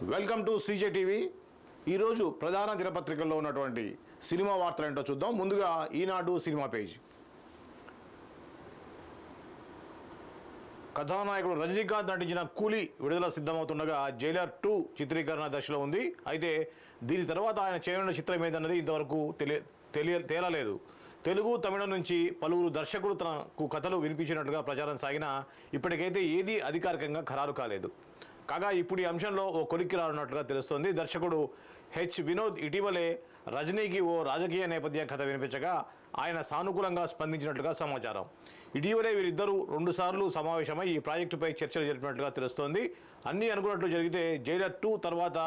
Welcome to CJ TV. ఈరోజు ప్రధాన దినపత్రికల్లో ఉన్నటువంటి సినిమా వార్తలు ఏంటో చూద్దాం. ముందుగా ఈనాడు సినిమా పేజ్. కథానాయకుడు రజనీకాంత్ నటించిన కూలీ విడుదల సిద్ధమవుతుండగా జైలర్ 2 చిత్రీకరణ దశలో ఉంది. అయితే దీని తర్వాత ఆయన చేయనున్న చిత్రం ఏదన్నది ఇంతవరకు తేలలేదు. తెలుగు, తమిళం నుంచి పలువురు దర్శకులు తనకు కథలు వినిపించినట్లుగా ప్రచారం సాగినా ఇప్పటికైతే ఏదీ అధికారికంగా ఖరారు కాలేదు. కాగా ఇప్పుడు ఈ అంశంలో ఓ కొలిక్కి రానున్నట్లుగా తెలుస్తోంది. దర్శకుడు వినోద్ ఇటీవలే రజనీకి ఓ రాజకీయ నేపథ్య కథ వినిపించగా ఆయన సానుకూలంగా స్పందించినట్లుగా సమాచారం. ఇటీవలే వీరిద్దరూ 2 సార్లు సమావేశమై ఈ ప్రాజెక్టుపై చర్చలు జరిపినట్లుగా తెలుస్తోంది. అన్నీ అనుకున్నట్లు జరిగితే జైలర్ 2 తర్వాత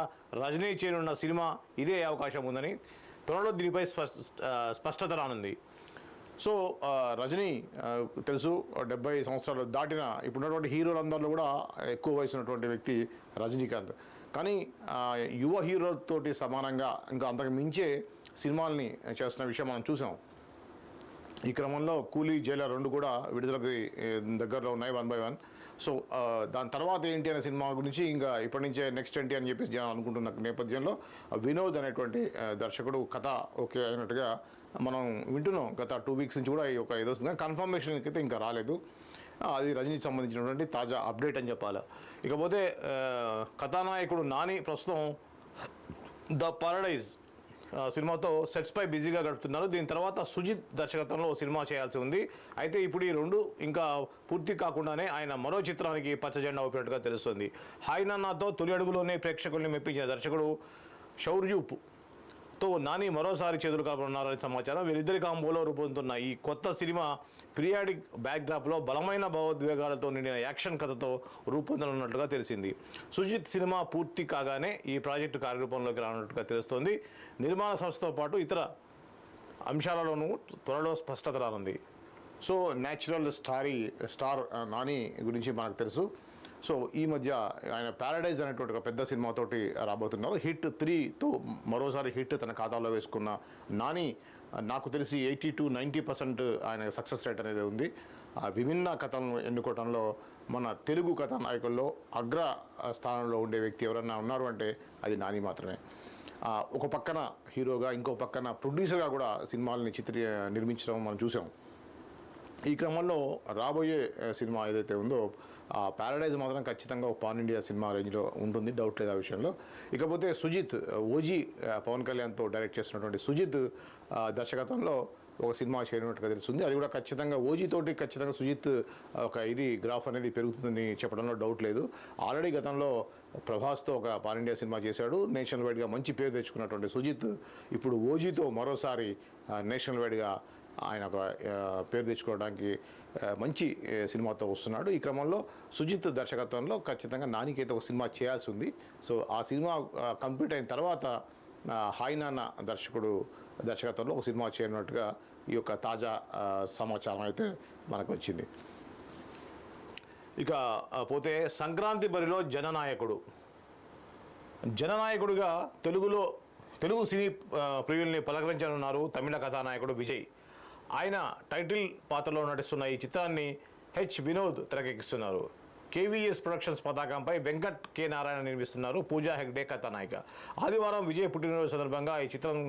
రజనీ చేయనున్న సినిమా ఇదే అవకాశం ఉందని, త్వరలో దీనిపై స్పష్టత రానుంది. సో రజనీ తెలుసు, 70 సంవత్సరాలు దాటిన ఇప్పుడున్నటువంటి హీరోలందరిలో కూడా ఎక్కువ వయసు ఉన్నటువంటి వ్యక్తి రజనీకాంత్. కానీ యువ హీరోలతోటి సమానంగా ఇంకా అంతకు మించే సినిమాల్ని చేస్తున్న విషయం మనం చూసాం. ఈ క్రమంలో కూలీ, జైలర్ 2 కూడా విడుదలకి దగ్గరలో ఉన్నాయి 1 by 1. సో దాని తర్వాత ఏంటి అనే సినిమా గురించి ఇంకా ఇప్పటి నుంచే నెక్స్ట్ ఏంటి అని చెప్పేసి జనం అనుకుంటున్న నేపథ్యంలో వినోద్ అనేటువంటి దర్శకుడు కథ ఓకే అయినట్టుగా మనం వింటున్నాం. గత 2 వీక్స్ నుంచి కూడా ఒక ఏదో వస్తుంది, కన్ఫర్మేషన్ అయితే ఇంకా రాలేదు. అది రజనీకి సంబంధించినటువంటి తాజా అప్డేట్ అని చెప్పాలి. ఇకపోతే కథానాయకుడు నాని ప్రస్తుతం ద పారడైజ్ సినిమాతో సెట్స్పై బిజీగా గడుపుతున్నారు. దీని తర్వాత సుజిత్ దర్శకత్వంలో సినిమా చేయాల్సి ఉంది. అయితే ఇప్పుడు ఈ 2 ఇంకా పూర్తి కాకుండానే ఆయన మరో చిత్రానికి పచ్చజెండా ఊపినట్టుగా తెలుస్తుంది. హాయ్ నాన్నతో తొలి అడుగులోనే ప్రేక్షకుల్ని మెప్పించిన దర్శకుడు షౌర్యూప్తో నాని మరోసారి చేతులు కాపనున్నారని సమాచారం. వీరిద్దరి కాంబోలో రూపొందుతున్న ఈ కొత్త సినిమా పీరియాడిక్ బ్యాక్డ్రాప్లో బలమైన భావోద్వేగాలతో నిండిన యాక్షన్ కథతో రూపొందనున్నట్లుగా తెలిసింది. సుజిత్ సినిమా పూర్తి కాగానే ఈ ప్రాజెక్టు కార్యరూపంలోకి రానున్నట్టుగా తెలుస్తోంది. నిర్మాణ సంస్థతో పాటు ఇతర అంశాలలోనూ త్వరలో స్పష్టత రానుంది. సో న్యాచురల్ స్టార్ నాని గురించి మనకు తెలుసు. సో ఈ మధ్య ఆయన ప్యారడైజ్ అనేటువంటి ఒక పెద్ద సినిమాతోటి రాబోతున్నారు. హిట్ 3తో మరోసారి హిట్ తన ఖాతాలో వేసుకున్న నాని నాకు తెలిసి 80 to 90% ఆయన సక్సెస్ రేట్ అనేది ఉంది. విభిన్న కథలను ఎన్నుకోవడంలో మన తెలుగు కథానాయకుల్లో అగ్ర స్థానంలో ఉండే వ్యక్తి ఎవరన్నా ఉన్నారు అంటే అది నాని మాత్రమే. ఒక పక్కన హీరోగా, ఇంకో పక్కన ప్రొడ్యూసర్గా కూడా సినిమాలని నిర్మించడం మనం చూసాం. ఈ క్రమంలో రాబోయే సినిమా ఏదైతే ఉందో ఆ ప్యారడైజ్ మాత్రం ఖచ్చితంగా ఒక పాన్ ఇండియా సినిమా రేంజ్లో ఉంటుంది, డౌట్ లేదు ఆ విషయంలో. ఇకపోతే సుజిత్, ఓజీ పవన్ కళ్యాణ్తో డైరెక్ట్ చేస్తున్నటువంటి సుజిత్ దర్శకత్వంలో ఒక సినిమా చేరినట్టుగా తెలుస్తుంది. అది కూడా ఖచ్చితంగా ఓజీతోటి ఖచ్చితంగా సుజిత్ ఒక గ్రాఫ్ అనేది పెరుగుతుందని చెప్పడంలో డౌట్ లేదు. ఆల్రెడీ గతంలో ప్రభాస్తో ఒక పాన్ ఇండియా సినిమా చేశాడు. నేషనల్ వైడ్గా మంచి పేరు తెచ్చుకున్నటువంటి సుజిత్ ఇప్పుడు ఓజీతో మరోసారి నేషనల్ వైడ్గా ఆయన ఒక పేరు తెచ్చుకోవడానికి మంచి సినిమాతో వస్తున్నాడు. ఈ క్రమంలో సుజిత్ దర్శకత్వంలో ఖచ్చితంగా నానికైతే ఒక సినిమా చేయాల్సి ఉంది. సో ఆ సినిమా కంప్లీట్ అయిన తర్వాత హాయ్ నాన్న దర్శకత్వంలో ఒక సినిమా చేయనున్నట్టుగా ఈ యొక్క తాజా సమాచారం అయితే మనకు వచ్చింది. ఇక పోతే సంక్రాంతి బరిలో జననాయకుడిగా తెలుగు సినీ ప్రియుల్ని పలకరించనున్నారు తమిళ కథానాయకుడు విజయ్. ఆయన టైటిల్ పాత్రలో నటిస్తున్న ఈ చిత్రాన్ని వినోద్ తెరకెక్కిస్తున్నారు. కేవీఎస్ ప్రొడక్షన్స్ పతాకంపై వెంకట్ కె నారాయణ నిర్మిస్తున్నారు. పూజా హెగ్డే కథానాయిక. ఆదివారం విజయ్ పుట్టినరోజు సందర్భంగా ఈ చిత్రం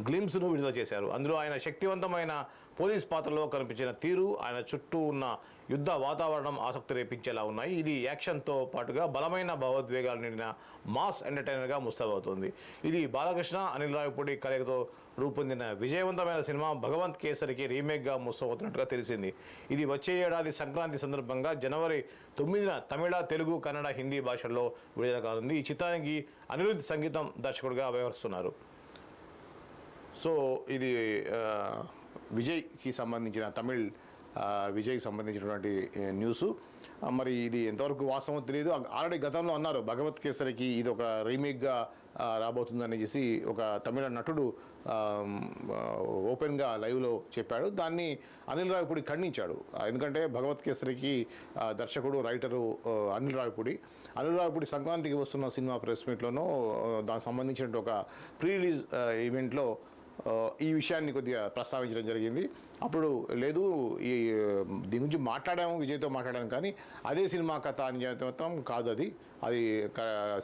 గ్లిమ్స్ను విడుదల చేశారు. అందులో ఆయన శక్తివంతమైన పోలీస్ పాత్రలో కనిపించిన తీరు, ఆయన చుట్టూ ఉన్న యుద్ధ వాతావరణం ఆసక్తి రేపించేలా ఉన్నాయి. ఇది యాక్షన్తో పాటుగా బలమైన భావోద్వేగాలు నిండిన మాస్ ఎంటర్టైనర్గా ముస్తాబవుతుంది. ఇది బాలకృష్ణ, అనిల్ రావిపూడి కలయికతో రూపొందిన విజయవంతమైన సినిమా భగవంత్ కేసరికి రీమేక్గా ముస్తాబవుతున్నట్టుగా తెలిసింది. ఇది వచ్చే ఏడాది సంక్రాంతి సందర్భంగా జనవరి 9న తమిళ, తెలుగు, కన్నడ, హిందీ భాషల్లో విడుదల కానుంది. ఈ చిత్రానికి అనిరుద్ధ్ సంగీతం దర్శకుడిగా వ్యవహరిస్తున్నారు. సో ఇది విజయ్కి సంబంధించిన విజయ్కి సంబంధించినటువంటి న్యూసు. మరి ఇది ఎంతవరకు వాస్తవమో తెలియదు. ఆల్రెడీ గతంలో అన్నారు భగవత్ కేసరికి ఇది ఒక రీమేక్గా రాబోతుందని చెప్పి ఒక తమిళ నటుడు ఓపెన్గా లైవ్లో చెప్పాడు. దాన్ని అనిల్ రావిపూడి ఖండించాడు. ఎందుకంటే భగవత్ కేసరికి దర్శకుడు, రైటరు అనిల్ రావిపూడి సంక్రాంతికి వస్తున్న సినిమా ప్రెస్ మీట్లోనూ దానికి సంబంధించిన ఒక ప్రీ రిలీజ్ ఈవెంట్లో ఈ విషయాన్ని కొద్దిగా ప్రస్తావించడం జరిగింది. అప్పుడు లేదు దీని గురించి మాట్లాడాము, విజయ్తో మాట్లాడాము, కానీ అదే సినిమా కథ అని మాత్రం కాదు, అది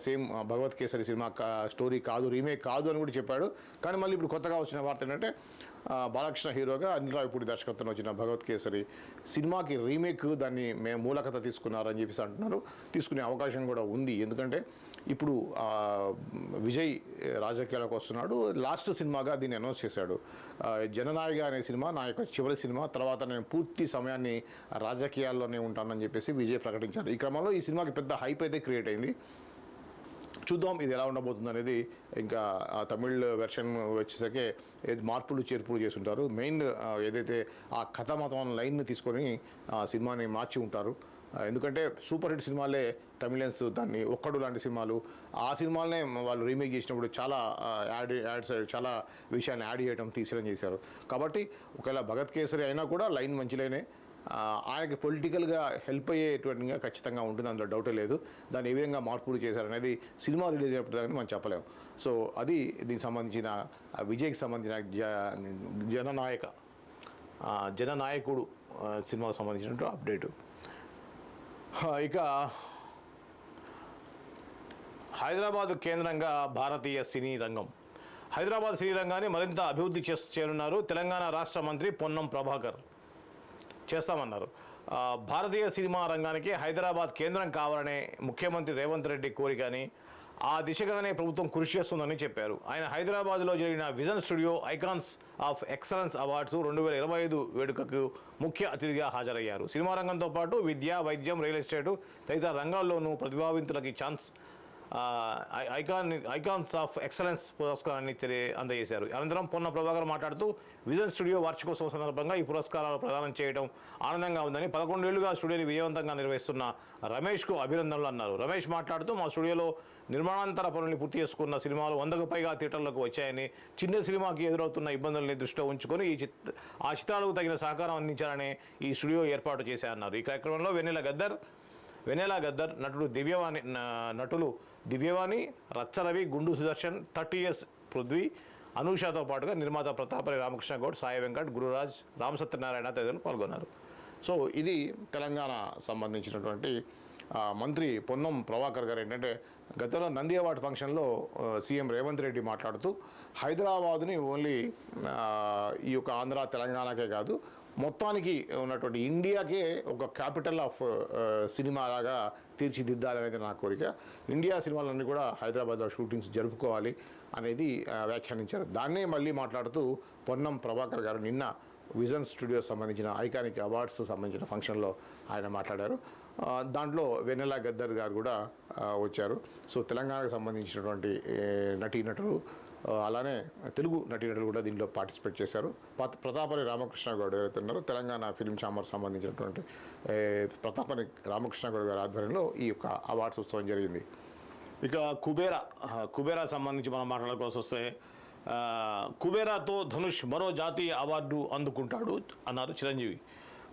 సేమ్ భగవత్ కేసరి సినిమా స్టోరీ కాదు, రీమేక్ కాదు అని కూడా చెప్పాడు. కానీ మళ్ళీ ఇప్పుడు కొత్తగా వచ్చిన వార్త ఏంటంటే బాలకృష్ణ హీరోగా అనిల్ రావిపూడి దర్శకత్వంలో వచ్చిన భగవత్ కేసరి సినిమాకి రీమేక్ దాన్ని మేము మూలకథ తీసుకున్నారని చెప్పేసి అంటున్నారు. తీసుకునే అవకాశం కూడా ఉంది. ఎందుకంటే ఇప్పుడు విజయ్ రాజకీయాలకు వస్తున్నాడు. లాస్ట్ సినిమాగా దీన్ని అనౌన్స్ చేశాడు. జననాయక అనే సినిమా నా యొక్క చివరి సినిమా, తర్వాత నేను పూర్తి సమయాన్ని రాజకీయాల్లోనే ఉంటానని చెప్పేసి విజయ్ ప్రకటించారు. ఈ క్రమంలో ఈ సినిమాకి పెద్ద హైప్ అయితే క్రియేట్ అయింది. చూద్దాం ఇది ఎలా ఉండబోతుంది అనేది. ఇంకా తమిళ్ వెర్షన్ వచ్చేసరికి మార్పులు చేర్పులు చేస్తుంటారు. మెయిన్ ఏదైతే ఆ కథ మాత్రం లైన్ని తీసుకొని సినిమాని మార్చి ఉంటారు. ఎందుకంటే సూపర్ హిట్ సినిమాలే తమిళన్స్ దాన్ని ఒక్కడు లాంటి సినిమాలు, ఆ సినిమాలనే వాళ్ళు రీమేక్ చేసినప్పుడు చాలా యాడ్స్ చాలా విషయాన్ని యాడ్ చేయడం తీసేయడం చేశారు. కాబట్టి ఒకవేళ భగత్ కేసరి అయినా కూడా లైన్ మంచి లైనే, ఆయనకి పొలిటికల్గా హెల్ప్ అయ్యేటువంటిగా ఖచ్చితంగా ఉంటుంది, అందులో డౌటే లేదు. దాన్ని ఏ విధంగా మార్పులు చేశారనేది సినిమా రిలీజ్ అయినప్పుడు దాన్ని మనం చెప్పలేము. సో అది దీనికి సంబంధించిన విజయ్కి సంబంధించిన జననాయకుడు సినిమాకు సంబంధించిన అప్డేటు. ఇక హైదరాబాద్ కేంద్రంగా భారతీయ సినీ రంగం. హైదరాబాద్ సినీ రంగాన్ని మరింత అభివృద్ధి చేయనున్నారు తెలంగాణ రాష్ట్ర మంత్రి పొన్నం ప్రభాకర్. చేస్తామన్నారు. భారతీయ సినిమా రంగానికి హైదరాబాద్ కేంద్రం కావాలనే ముఖ్యమంత్రి రేవంత్ రెడ్డి కోరికని, ఆ దిశగానే ప్రభుత్వం కృషి చేస్తుందని చెప్పారు. ఆయన హైదరాబాద్లో జరిగిన vision studio icons of excellence awards 2025 వేడుకకు ముఖ్య అతిథిగా హాజరయ్యారు. సినిమా రంగంతో పాటు విద్య, వైద్యం, రియల్ ఎస్టేటు తదితర రంగాల్లోనూ ప్రతిభావంతులకి ఐకాన్స్ ఆఫ్ ఎక్సలెన్స్ పురస్కారాన్ని అందజేశారు. అనంతరం పొన్న ప్రభాకర్ మాట్లాడుతూ విజన్ స్టూడియో వార్షికోత్సవం సందర్భంగా ఈ పురస్కారాలు ప్రదానం చేయడం ఆనందంగా ఉందని, 11 ఏళ్లుగా స్టూడియోని విజయవంతంగా నిర్వహిస్తున్న రమేష్కు అభినందనలు అన్నారు. రమేష్ మాట్లాడుతూ మా స్టూడియోలో నిర్మాణాంతర పనులు పూర్తి చేసుకున్న సినిమాలు 100కు పైగా థియేటర్లకు వచ్చాయని, చిన్న సినిమాకి ఎదురవుతున్న ఇబ్బందుల్ని దృష్టిలో ఉంచుకొని ఆ చిత్రాలకు తగిన సహకారం అందించాలని ఈ స్టూడియో ఏర్పాటు చేశారన్నారు. ఈ కార్యక్రమంలో వెన్నెల గద్దర్, నటులు దివ్యవాణి, రచ్చరవి, గుండు సుదర్శన్, 30 years పృథ్వీ, అనూషతో పాటుగా నిర్మాత ప్రతాపరి రామకృష్ణ గౌడ్, సాయి వెంకట్, గురురాజ్, రామసత్యనారాయణ తదితరులు పాల్గొన్నారు. సో ఇది తెలంగాణ సంబంధించినటువంటి మంత్రి పొన్నం ప్రభాకర్ గారు ఏంటంటే గతంలో నంది అవార్డు ఫంక్షన్లో సీఎం రేవంత్ రెడ్డి మాట్లాడుతూ హైదరాబాదుని ఓన్లీ ఈ యొక్క ఆంధ్ర తెలంగాణకే కాదు మొత్తానికి ఉన్నటువంటి ఇండియాకే ఒక క్యాపిటల్ ఆఫ్ సినిమా లాగా తీర్చిదిద్దాలనేది నా కోరిక. ఇండియా సినిమాలన్నీ కూడా హైదరాబాద్లో షూటింగ్స్ జరుపుకోవాలి అనేది వ్యాఖ్యానించారు. దాన్నే మళ్ళీ మాట్లాడుతూ పొన్నం ప్రభాకర్ గారు నిన్న విజన్ స్టూడియో సంబంధించిన ఐకానిక్ అవార్డ్స్ సంబంధించిన ఫంక్షన్లో ఆయన మాట్లాడారు. దాంట్లో వెన్నెల గద్దర్ గారు కూడా వచ్చారు. సో తెలంగాణకు సంబంధించినటువంటి నటీనటులు అలానే తెలుగు నటీనటులు కూడా దీంట్లో పార్టిసిపేట్ చేశారు. ప్రతాపరి రామకృష్ణ గౌడ్ ఎవరైతే ఉన్నారో తెలంగాణ ఫిల్మ్ ఛాంబర్ సంబంధించినటువంటి ప్రతాపరి రామకృష్ణ గౌడ్ గారి ఆధ్వర్యంలో ఈ యొక్క అవార్డ్స్ ఉత్సవం జరిగింది. ఇక కుబేరా సంబంధించి మనం మాట్లాడుకోవాల్సి వస్తే కుబేరాతో ధనుష్ మరో జాతీయ అవార్డు అందుకుంటాడు అన్నారు చిరంజీవి.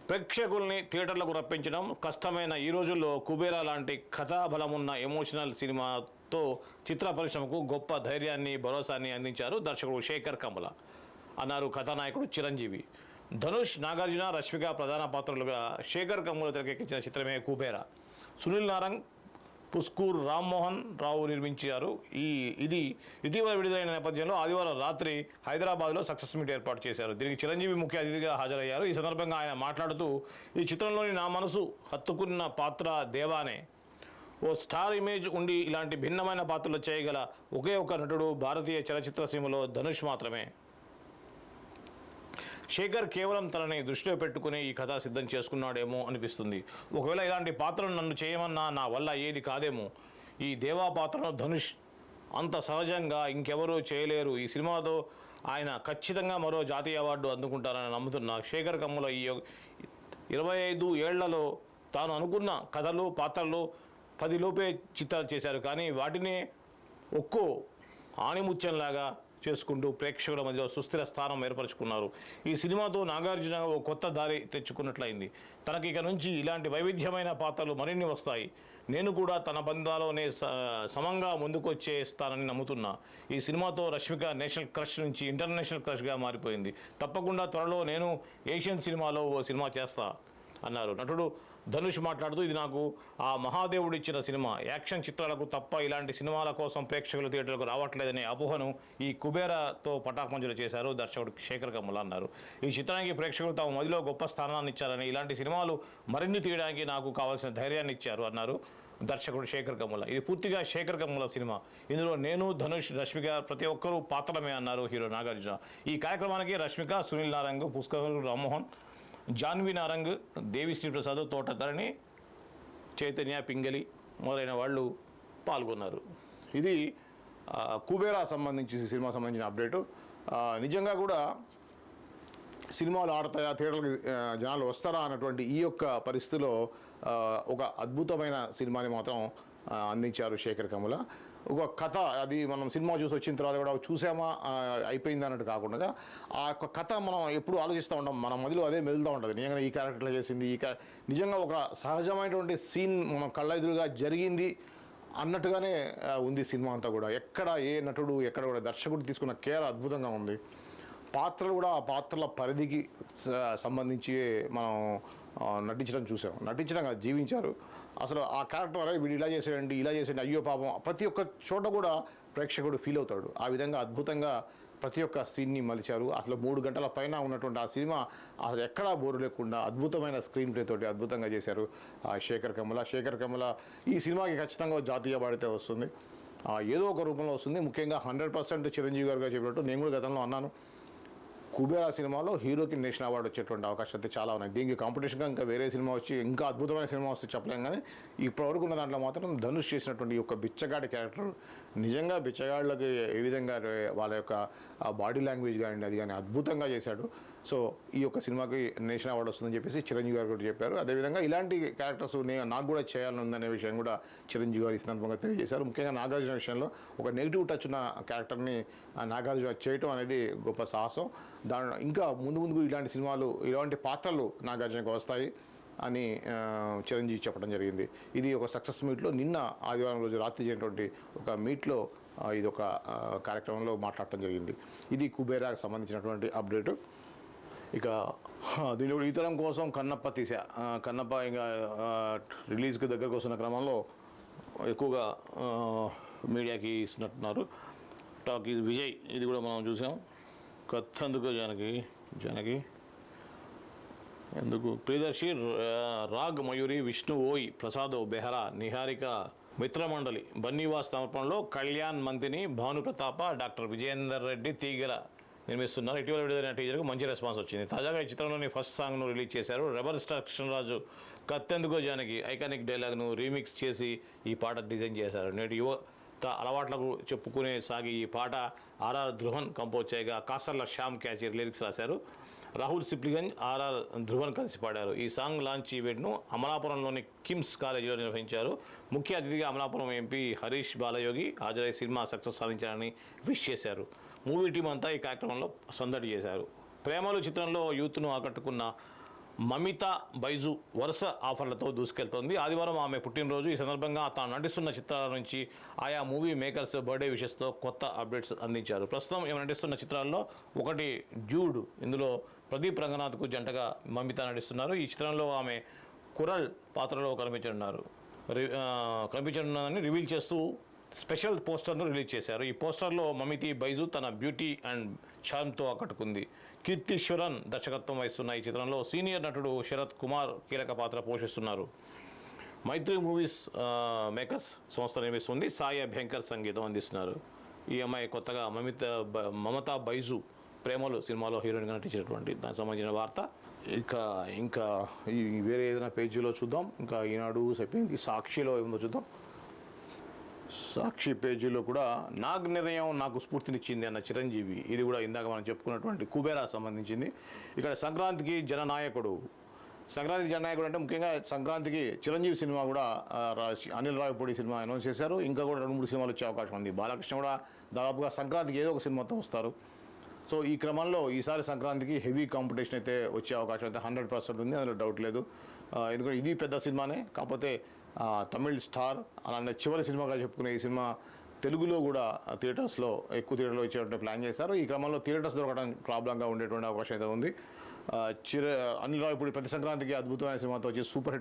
ప్రేక్షకుల్ని థియేటర్లకు రప్పించడం కష్టమైన ఈ రోజుల్లో కుబేరా లాంటి కథాబలమున్న ఎమోషనల్ సినిమాతో చిత్ర పరిశ్రమకు గొప్ప ధైర్యాన్ని, భరోసాన్ని అందించారు దర్శకుడు శేఖర్ కమ్ముల అన్నారు కథానాయకుడు చిరంజీవి. ధనుష్, నాగార్జున, రష్మిక ప్రధాన పాత్రలుగా శేఖర్ కమ్ముల తెరకెక్కించిన చిత్రమే కుబేరా. సునీల్ నారంగ్, పుస్కూర్ రామ్మోహన్ రావు నిర్మించారు. ఇది ఇటీవల విడుదలైన నేపథ్యంలో ఆదివారం రాత్రి హైదరాబాద్లో సక్సెస్ మీట్ ఏర్పాటు చేశారు. దీనికి చిరంజీవి ముఖ్య అతిథిగా హాజరయ్యారు. ఈ సందర్భంగా ఆయన మాట్లాడుతూ ఈ చిత్రంలోని నా మనసు హత్తుకున్న పాత్ర దేవానే. ఓ స్టార్ ఇమేజ్ ఉండి ఇలాంటి భిన్నమైన పాత్రలు చేయగల ఒకే ఒక నటుడు భారతీయ చలచిత్ర సీమలో ధనుష్ మాత్రమే. శేఖర్ కేవలం తనని దృష్టిలో పెట్టుకుని ఈ కథ సిద్ధం చేసుకున్నాడేమో అనిపిస్తుంది. ఒకవేళ ఇలాంటి పాత్రను నన్ను చేయమన్నా నా వల్ల ఏది కాదేమో. ఈ దేవా పాత్రను ధనుష్ అంత సహజంగా ఇంకెవరూ చేయలేరు. ఈ సినిమాతో ఆయన ఖచ్చితంగా మరో జాతీయ అవార్డు అందుకుంటారని నమ్ముతున్నా. శేఖర్ కమ్ముల ఈ 25 ఏళ్లలో తాను అనుకున్న కథలు, పాత్రలు 10 లోపే చిత్రాలు చేశారు. కానీ వాటిని ఒక్కో ఆణిముత్యంలాగా చేసుకుంటూ ప్రేక్షకుల మధ్యలో సుస్థిర స్థానం ఏర్పరచుకున్నారు. ఈ సినిమాతో నాగార్జున ఓ కొత్త దారి తెచ్చుకున్నట్లయింది. తనకి ఇక నుంచి ఇలాంటి వైవిధ్యమైన పాత్రలు మరిన్ని వస్తాయి. నేను కూడా తన బంధాలోనే సమంగా ముందుకొచ్చేస్తానని నమ్ముతున్నా. ఈ సినిమాతో రష్మిక నేషనల్ క్రష్ నుంచి ఇంటర్నేషనల్ క్రష్గా మారిపోయింది. తప్పకుండా త్వరలో నేను ఏషియన్ సినిమాలో ఓ సినిమా చేస్తా అన్నారు. నటుడు ధనుష్ మాట్లాడుతూ ఇది నాకు ఆ మహాదేవుడు ఇచ్చిన సినిమా, యాక్షన్ చిత్రాలకు తప్ప ఇలాంటి సినిమాల కోసం ప్రేక్షకులు థియేటర్లకు రావట్లేదనే అపోహను ఈ కుబేరాతో పటాకమంజలు చేశారు దర్శకుడు శేఖర్ కమ్ముల అన్నారు. ఈ చిత్రానికి ప్రేక్షకులు తమ మదిలో గొప్ప స్థానాన్ని ఇచ్చారని, ఇలాంటి సినిమాలు మరిన్ని తీయడానికి నాకు కావాల్సిన ధైర్యాన్ని ఇచ్చారు అన్నారు దర్శకుడు శేఖర్ కమ్ముల. ఇది పూర్తిగా శేఖర్ కమ్ముల సినిమా, ఇందులో నేను, ధనుష్, రష్మిక ప్రతి ఒక్కరూ పాత్రలమే అన్నారు హీరో నాగార్జున. ఈ కార్యక్రమానికి రష్మిక, సునీల్ నారంగ్, పుష్కర్ రామ్మోహన్, జాన్వి నారంగ్, దేవిశ్రీ ప్రసాద్, తోటతరణి, చైతన్య పింగళి మొదలైన వాళ్ళు పాల్గొన్నారు. ఇది కుబేరా సంబంధించి సినిమా సంబంధించిన అప్డేటు. నిజంగా కూడా సినిమాలు ఆడతాయా, థియేటర్కి జనాలు వస్తారా అన్నటువంటి ఈ యొక్క పరిస్థితిలో ఒక అద్భుతమైన సినిమాని మాత్రం అందించారు శేఖర్ కమ్ముల. ఒక కథ, అది మనం సినిమా చూసి వచ్చిన తర్వాత కూడా చూసామా అయిపోయింది అన్నట్టు కాకుండా ఆ యొక్క కథ మనం ఎప్పుడు ఆలోచిస్తూ ఉంటాం, మన మదిలో అదే మెదులుతూ ఉంటుంది. నిజంగా ఈ క్యారెక్టర్లో చేసింది, నిజంగా ఒక సహజమైనటువంటి సీన్ మన కళ్ళ ఎదురుగా జరిగింది అన్నట్టుగానే ఉంది సినిమా అంతా కూడా. ఎక్కడ ఏ నటుడు, ఎక్కడ కూడా దర్శకుడు తీసుకున్న కేర్ అద్భుతంగా ఉంది. పాత్రలు కూడా ఆ పాత్రల పరిధికి సంబంధించి మనం నటించడం చూసాం, నటించడం కాదు జీవించారు. అసలు ఆ క్యారెక్టర్ అరే వీడు ఇలా చేసేయండి, ఇలా చేసేయండి, అయ్యో పాపం, ప్రతి ఒక్క చోట కూడా ప్రేక్షకుడు ఫీల్ అవుతాడు. ఆ విధంగా అద్భుతంగా ప్రతి ఒక్క సీన్ని మలిచారు. అసలు 3 గంటల పైన ఉన్నటువంటి ఆ సినిమా అసలు ఎక్కడా బోరు లేకుండా అద్భుతమైన స్క్రీన్ ప్లే తోటి అద్భుతంగా చేశారు శేఖర్ కమ్ముల. శేఖర్ కమ్ముల ఈ సినిమాకి ఖచ్చితంగా జాతీయ అవార్డు వస్తుంది, ఏదో ఒక రూపంలో వస్తుంది. ముఖ్యంగా 100% చిరంజీవి గారుగా చెప్పినట్టు నేను కూడా గతంలో అన్నాను, కుబేరా సినిమాలో హీరోకి నేషనల్ అవార్డు వచ్చేటువంటి అవకాశాలు అయితే చాలా ఉన్నాయి. దీనికి కాంపిటీషన్గా ఇంకా వేరే సినిమా వచ్చి ఇంకా అద్భుతమైన సినిమా వస్తే చెప్పలేం, కానీ ఇప్పటివరకు ఉన్న దాంట్లో మాత్రం ధనుష్ చేసినటువంటి ఈ యొక్క బిచ్చగాడి క్యారెక్టర్ నిజంగా బిచ్చగాళ్ళకి ఏ విధంగా వాళ్ళ యొక్క బాడీ లాంగ్వేజ్ కానీ అది కానీ అద్భుతంగా చేశాడు. సో ఈ యొక్క సినిమాకి నేషనల్ అవార్డు వస్తుందని చెప్పేసి చిరంజీవి గారు కూడా చెప్పారు. అదేవిధంగా ఇలాంటి క్యారెక్టర్స్ నాకు కూడా చేయాలని ఉందనే విషయం కూడా చిరంజీవి గారు ఈ సందర్భంగా తెలియజేశారు. ముఖ్యంగా నాగార్జున విషయంలో ఒక నెగిటివ్ టచ్ ఉన్న క్యారెక్టర్ని నాగార్జున చేయటం అనేది గొప్ప సాహసం. ఇంకా ముందు ఇలాంటి సినిమాలు, ఇలాంటి పాత్రలు నాగార్జునకు వస్తాయి అని చిరంజీవి చెప్పడం జరిగింది. ఇది ఒక సక్సెస్ మీట్లో నిన్న ఆదివారం రోజు రాత్రి జరిగినటువంటి ఒక మీట్లో ఇది ఒక కార్యక్రమంలో మాట్లాడటం జరిగింది. ఇది కుబేరాకు సంబంధించినటువంటి అప్డేటు. ఇక దీనిలో ఇతరం కోసం కన్నప్ప తీసా, కన్నప్ప ఇంకా రిలీజ్కి దగ్గరకు వస్తున్న క్రమంలో ఎక్కువగా మీడియాకి ఇస్తున్నట్టున్నారు. టాక్ ఇది విజయ్, ఇది కూడా మనం చూసాం. కథందుకు జానకి ఎందుకు ప్రియదర్శి, రాగ్ మయూరి, విష్ణు ఓయ్, ప్రసాద్ బెహరా, నిహారిక మిత్రమండలి, బన్నీవాస్ సమర్పణలో కళ్యాణ్ మంతిని, భానుప్రతాప, డాక్టర్ విజయేందర్ రెడ్డి తీగల నిర్మిస్తున్నారు. ఇటీవల విడుదలైన టీజర్కు మంచి రెస్పాన్స్ వచ్చింది. తాజాగా ఈ చిత్రంలోని ఫస్ట్ సాంగ్ను రిలీజ్ చేశారు. రెబల్ స్టార్ కృష్ణరాజు కత్తెందుకో జానకి ఐకానిక్ డైలాగ్ను రీమిక్స్ చేసి ఈ పాట డిజైన్ చేశారు. నేటి యువత అలవాట్లకు చెప్పుకునే సాగి ఈ పాట ఆర్ఆర్ ధ్రువన్ కంపోజ్ చేయగా కాసర్ల శ్యామ్ క్యాచీ లిరిక్స్ రాశారు. రాహుల్ సిప్లిగంజ్, ఆర్ఆర్ ధ్రువన్ కలిసి పాడారు. ఈ సాంగ్ లాంచ్ ఈవెంట్ను అమలాపురంలోని కిమ్స్ కాలేజీలో నిర్వహించారు. ముఖ్య అతిథిగా అమలాపురం ఎంపీ హరీష్ బాలయోగి హాజరై సినిమా సక్సెస్ సాధించాలని విష్ చేశారు. మూవీ టీం అంతా ఈ కార్యక్రమంలో సందడి చేశారు. ప్రేమలు చిత్రంలో యూత్ను ఆకట్టుకున్న మమితా బైజు వరుస ఆఫర్లతో దూసుకెళ్తోంది. ఆదివారం ఆమె పుట్టినరోజు. ఈ సందర్భంగా తాను నటిస్తున్న చిత్రాల నుంచి ఆయా మూవీ మేకర్స్ బర్త్డే విషెస్తో కొత్త అప్డేట్స్ అందించారు. ప్రస్తుతం ఆమె నటిస్తున్న చిత్రాల్లో ఒకటి డ్యూడ్, ఇందులో ప్రదీప్ రంగనాథ్కు జంటగా మమిత నటిస్తున్నారు. ఈ చిత్రంలో ఆమె కురల్ పాత్రలో కనిపించనున్నదని రివీల్ చేస్తూ స్పెషల్ పోస్టర్ను రిలీజ్ చేశారు. ఈ పోస్టర్లో మమితి బైజు తన బ్యూటీ అండ్ చార్మ్తో ఆకట్టుకుంది. కీర్తిశ్వరన్ దర్శకత్వం వహిస్తున్న ఈ చిత్రంలో సీనియర్ నటుడు శరత్ కుమార్ కీలక పాత్ర పోషిస్తున్నారు. మైత్రి మూవీస్ మేకర్స్ సంస్థ నిర్మిస్తుంది. సాయి అభ్యంకర్ సంగీతం అందిస్తున్నారు. ఈ అమ్మాయి కొత్తగా మమతా బైజు ప్రేమలు సినిమాలో హీరోయిన్గా నటించినటువంటి దానికి సంబంధించిన వార్త. ఇంకా ఈ వేరే ఏదైనా పేజీలో చూద్దాం. ఇంకా ఈనాడు చెప్పింది, సాక్షిలో ఏముందో చూద్దాం. సాక్షి పేజీలో కూడా నాగ్ నిర్ణయం నాకు స్ఫూర్తినిచ్చింది అన్న చిరంజీవి, ఇది కూడా ఇందాక మనం చెప్పుకున్నటువంటి కుబేరా సంబంధించింది. ఇక్కడ సంక్రాంతికి జననాయకుడు అంటే ముఖ్యంగా సంక్రాంతికి చిరంజీవి సినిమా కూడా అనిల్ రావిపూడి సినిమా అనౌన్స్ చేశారు. ఇంకా కూడా 2-3 సినిమాలు వచ్చే అవకాశం ఉంది. బాలకృష్ణ కూడా దాదాపుగా సంక్రాంతికి ఏదో ఒక సినిమాతో వస్తారు. సో ఈ క్రమంలో ఈసారి సంక్రాంతికి హెవీ కాంపిటీషన్ అయితే వచ్చే అవకాశం అయితే 100% ఉంది, అందులో డౌట్ లేదు. ఎందుకంటే ఇది పెద్ద సినిమానే, కాకపోతే తమిళ్ స్టార్ అలానే చివరి సినిమాగా చెప్పుకునే ఈ సినిమా తెలుగులో కూడా ఎక్కువ థియేటర్లో ఇచ్చేటువంటి ప్లాన్ చేస్తారు. ఈ క్రమంలో థియేటర్స్ దొరకడం ప్రాబ్లంగా ఉండేటువంటి అవకాశం అయితే ఉంది. ఆ, చిర అనిల్ రావిపూడి ప్రతి సంక్రాంతికి అద్భుతమైన సినిమాతో వచ్చి సూపర్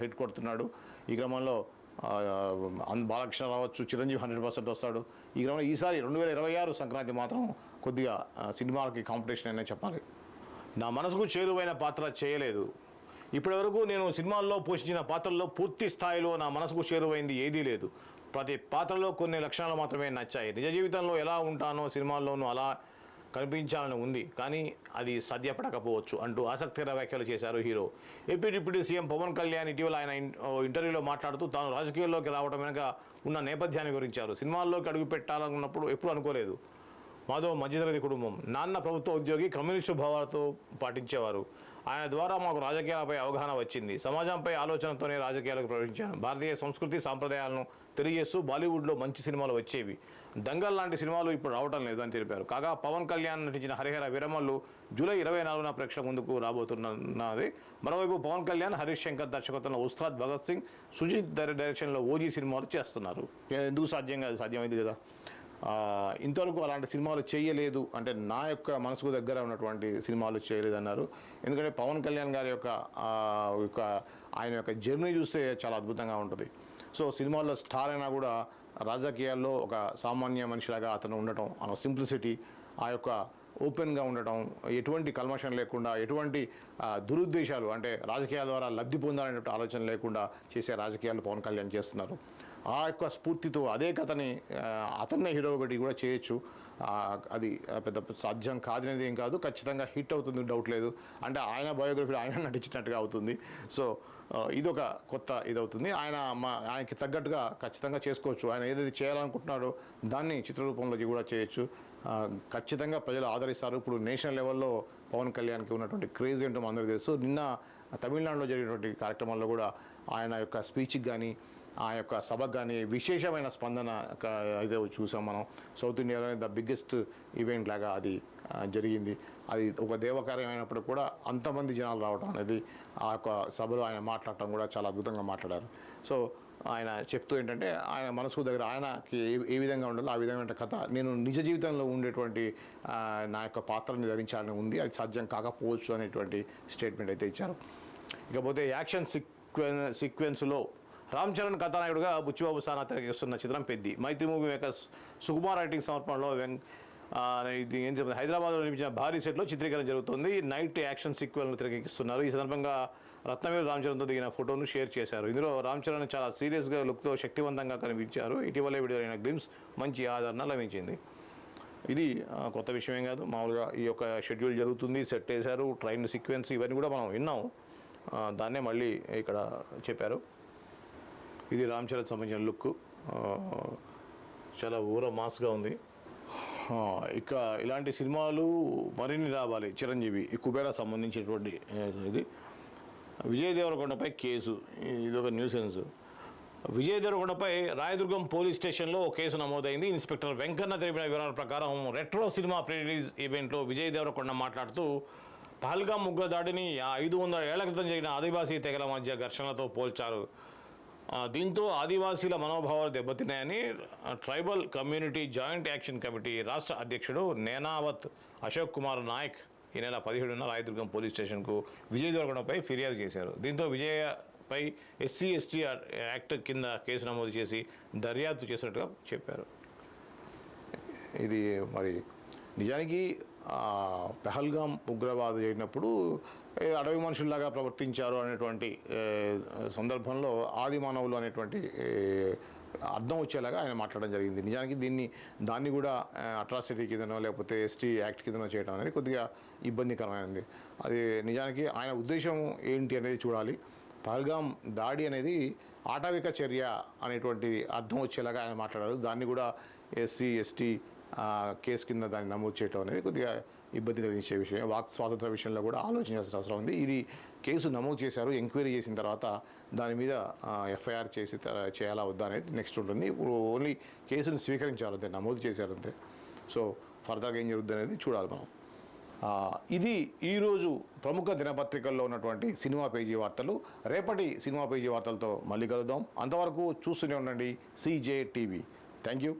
హిట్ కొడుతున్నాడు. ఈ క్రమంలో బాలకృష్ణ రావచ్చు, చిరంజీవి 100% వస్తాడు. ఈ క్రమంలో ఈసారి 2026 సంక్రాంతి మాత్రం కొద్దిగా సినిమాలకి కాంపిటీషన్ అనే చెప్పాలి. నా మనసుకు చేరువైన పాత్ర చేయలేదు. ఇప్పటివరకు నేను సినిమాల్లో పోషించిన పాత్రల్లో పూర్తి స్థాయిలో నా మనసుకు చేరువైంది ఏదీ లేదు. ప్రతి పాత్రలో కొన్ని లక్షణాలు మాత్రమే నచ్చాయి. నిజ జీవితంలో ఎలా ఉంటానో సినిమాల్లోనూ అలా కనిపించాలని ఉంది, కానీ అది సాధ్యపడకపోవచ్చు అంటూ ఆసక్తికర వ్యాఖ్యలు చేశారు hero. AP deputy CM Pawan Kalyan ఇటీవల ఆయన ఇంటర్వ్యూలో మాట్లాడుతూ తాను రాజకీయాల్లోకి రావడం వెనుక ఉన్న నేపథ్యాన్ని వివరించారు. సినిమాల్లోకి అడుగు పెట్టాలన్నప్పుడు ఎప్పుడు అనుకోలేదు. మాదో మధ్యతరగతి కుటుంబం. నాన్న ప్రభుత్వ ఉద్యోగి, కమ్యూనిస్టు భావాలతో పాటించేవారు. ఆయన ద్వారా మాకు రాజకీయాలపై అవగాహన వచ్చింది. సమాజంపై ఆలోచనతోనే రాజకీయాలకు ప్రవేశించాను. భారతీయ సంస్కృతి సాంప్రదాయాలను తెలియజేస్తూ బాలీవుడ్లో మంచి సినిమాలు వచ్చేవి. దంగల్ లాంటి సినిమాలు ఇప్పుడు రావటం లేదు అని తెలిపారు. కాగా పవన్ కళ్యాణ్ నటించిన హరిహర వీరమల్లు జూలై 24న ప్రేక్షకుల ముందుకు రాబోతున్నది. మరోవైపు పవన్ కళ్యాణ్, హరీష్ శంకర్ దర్శకత్వంలో ఉస్తాద్ భగత్ సింగ్, సుజిత్ డైరెక్షన్లో ఓజీ సినిమాలు చేస్తున్నారు. ఎందుకు సాధ్యమైంది కదా. ఇంతవరకు అలాంటి సినిమాలు చేయలేదు అంటే నా యొక్క మనసుకు దగ్గర ఉన్నటువంటి సినిమాలు చేయలేదన్నారు. ఎందుకంటే పవన్ కళ్యాణ్ గారి యొక్క ఆయన యొక్క జర్నీ చూస్తే చాలా అద్భుతంగా ఉంటుంది. సో సినిమాల్లో స్టార్ అయినా కూడా రాజకీయాల్లో ఒక సామాన్య మనిషిలాగా అతను ఉండటం, ఆ సింప్లిసిటీ, ఆ యొక్క ఓపెన్గా ఉండటం, ఎటువంటి కల్మషం లేకుండా, ఎటువంటి దురుద్దేశాలు అంటే రాజకీయాల ద్వారా లబ్ధి పొందాలనే ఆలోచన లేకుండా చేసే రాజకీయాలు పవన్ కళ్యాణ్ చేస్తున్నారు. ఆ యొక్క స్ఫూర్తితో అదే కథని అతన్నే హీరో ఒకటి కూడా చేయొచ్చు. అది పెద్ద సాధ్యం కాదనేది ఏం కాదు, ఖచ్చితంగా హిట్ అవుతుంది, డౌట్ లేదు. అంటే ఆయన బయోగ్రఫీ ఆయన నటించినట్టుగా అవుతుంది. సో ఇదొక కొత్త ఇదవుతుంది. ఆయనకి తగ్గట్టుగా ఖచ్చితంగా చేసుకోవచ్చు. ఆయన ఏదైతే చేయాలనుకుంటున్నాడో దాన్ని చిత్రరూపంలో కూడా చేయొచ్చు. ఖచ్చితంగా ప్రజలు ఆదరిస్తారు. ఇప్పుడు నేషనల్ లెవెల్లో పవన్ కళ్యాణ్కి ఉన్నటువంటి క్రేజ్ ఏంటో అందరికీ తెలుసు. నిన్న తమిళనాడులో జరిగినటువంటి కార్యక్రమాల్లో కూడా ఆయన యొక్క స్పీచ్కి కానీ ఆ యొక్క సభకు కానీ విశేషమైన స్పందన అయితే చూసాం మనం. సౌత్ ఇండియాలోనే ద బిగ్గెస్ట్ ఈవెంట్ లాగా అది జరిగింది. అది ఒక దేవకార్యం అయినప్పుడు కూడా అంతమంది జనాలు రావడం అనేది, ఆ యొక్క సభలో ఆయన మాట్లాడటం కూడా చాలా అద్భుతంగా మాట్లాడారు. సో ఆయన చెప్తూ ఏంటంటే ఆయన మనసు దగ్గర ఆయనకి ఏ విధంగా ఉండాలో ఆ విధమైన కథ నేను నిజ జీవితంలో ఉండేటువంటి నా యొక్క పాత్రని ధరించాలని ఉంది, అది సాధ్యం కాకపోవచ్చు అనేటువంటి స్టేట్మెంట్ అయితే ఇచ్చారు. ఇకపోతే యాక్షన్ సీక్వెన్స్లో రామ్ చరణ్ కథానాయుడుగా బుచ్చిబాబు సానా తెరకెక్కిస్తున్న చిత్రం పెద్ది. మైత్రి మూవీ మేకర్స్ సుకుమార్ రైటింగ్ సమర్పణలో ఇది ఏం చెప్తుంది, హైదరాబాద్లో నిర్మించిన భారీ సెట్లో చిత్రీకరణ జరుగుతుంది. నైట్ యాక్షన్ సీక్వెల్ను తెరకెక్కిస్తున్నారు. ఈ సందర్భంగా రత్నవీరు రామ్ చరణ్తో దిగిన ఫోటోను షేర్ చేశారు. ఇందులో రామ్ చరణ్ చాలా సీరియస్గా లుక్తో శక్తివంతంగా కనిపించారు. ఇటీవలే విడుదలైన గ్లిమ్స్ మంచి ఆదరణ లభించింది. ఇది కొత్త విషయం కాదు. మామూలుగా ఈ యొక్క షెడ్యూల్ జరుగుతుంది, సెట్ వేశారు, ట్రైన్ సీక్వెన్స్ ఇవన్నీ కూడా మనం విన్నాం. దాన్నే మళ్ళీ ఇక్కడ చెప్పారు. ఇది రామ్ చరణ్ సంబంధించిన లుక్, చాలా మాస్గా ఉంది. ఇక ఇలాంటి సినిమాలు మరిన్ని రావాలి. చిరంజీవి ఈ కుబేరా సంబంధించినటువంటి ఇది. విజయ్ దేవరకొండపై కేసు, ఇదొక న్యూసెన్స్. విజయ్ దేవరకొండపై రాయదుర్గం పోలీస్ స్టేషన్లో కేసు నమోదైంది. ఇన్స్పెక్టర్ వెంకన్న తెలిపిన వివరాల ప్రకారం రెట్రో సినిమా ప్రీ రిలీజ్ ఈవెంట్లో విజయ్ దేవరకొండ మాట్లాడుతూ పహల్గామ్ ఉగ్ర దాడిని 500 ఏళ్ల క్రితం జరిగిన ఆదివాసీ తెగల మధ్య ఘర్షణలతో పోల్చారు. దీంతో ఆదివాసీల మనోభావాలు దెబ్బతిన్నాయని tribal community joint action committee రాష్ట్ర అధ్యక్షుడు నేనావత్ అశోక్ కుమార్ నాయక్ ఈ నెల 17న రాయదుర్గం పోలీస్ స్టేషన్కు విజయ్ దేవరకొండపై ఫిర్యాదు చేశారు. దీంతో విజయపై SC/ST యాక్ట్ కింద కేసు నమోదు చేసి దర్యాప్తు చేసినట్టుగా చెప్పారు. ఇది మరి నిజానికి పహల్గామ్ ఉగ్రవాదం జరిగినప్పుడు అడవి మనుషుల్లాగా ప్రవర్తించారు అనేటువంటి సందర్భంలో ఆది మానవులు అనేటువంటి అర్థం వచ్చేలాగా ఆయన మాట్లాడడం జరిగింది. నిజానికి దాన్ని కూడా అట్రాసిటీ కిందనో లేకపోతే ST యాక్ట్ కిందనో చేయడం అనేది కొద్దిగా ఇబ్బందికరమైంది. అది నిజానికి ఆయన ఉద్దేశం ఏంటి అనేది చూడాలి. పహల్గామ్ దాడి అనేది ఆటవిక చర్య అనేటువంటి అర్థం వచ్చేలాగా ఆయన మాట్లాడారు. దాన్ని కూడా SC/ST కేసు కింద దాన్ని నమోదు చేయడం అనేది కొద్దిగా ఇబ్బంది కలిగించే విషయం. వాక్ స్వాతంత్ర విషయంలో కూడా ఆలోచించాల్సిన అవసరం ఉంది. ఇది కేసు నమోదు చేశారు. ఎంక్వైరీ చేసిన తర్వాత దాని మీద FIR చేయాలా వద్దా అనేది నెక్స్ట్ ఉంటుంది. ఇప్పుడు ఓన్లీ కేసును స్వీకరించాలంతే, నమోదు చేశారంతే. సో ఫర్దర్గా ఏం జరుగుతుంది అనేది చూడాలి మనం. ఇది ఈరోజు ప్రముఖ దినపత్రికల్లో ఉన్నటువంటి సినిమా పేజీ వార్తలు. రేపటి సినిమా పేజీ వార్తలతో మళ్ళీ కలుద్దాం. అంతవరకు చూస్తూనే ఉండండి CJ TV. Thank you.